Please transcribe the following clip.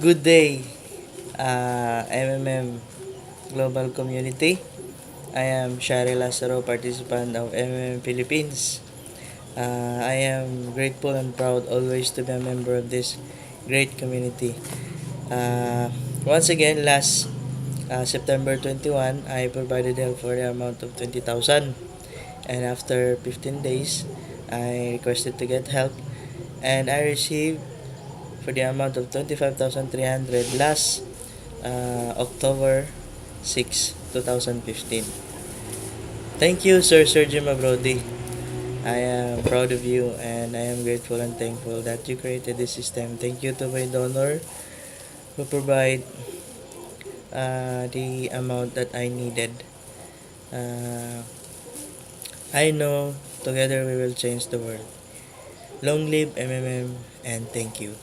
Good day, MMM Global Community. I am Shari Lazaro, participant of MMM Philippines. I am grateful and proud always to be a member of this great community. Once again, last September 21, I provided help for the amount of 20,000. And after 15 days, I requested to get help and I received for the amount of 25,300 last October 6, 2015. Thank you, Sir Sergio Mabrodi. I am proud of you and I am grateful and thankful that you created this system. Thank you to my donor who provide the amount that I needed. Uh, I know together we will change the world. Long live MMM and thank you.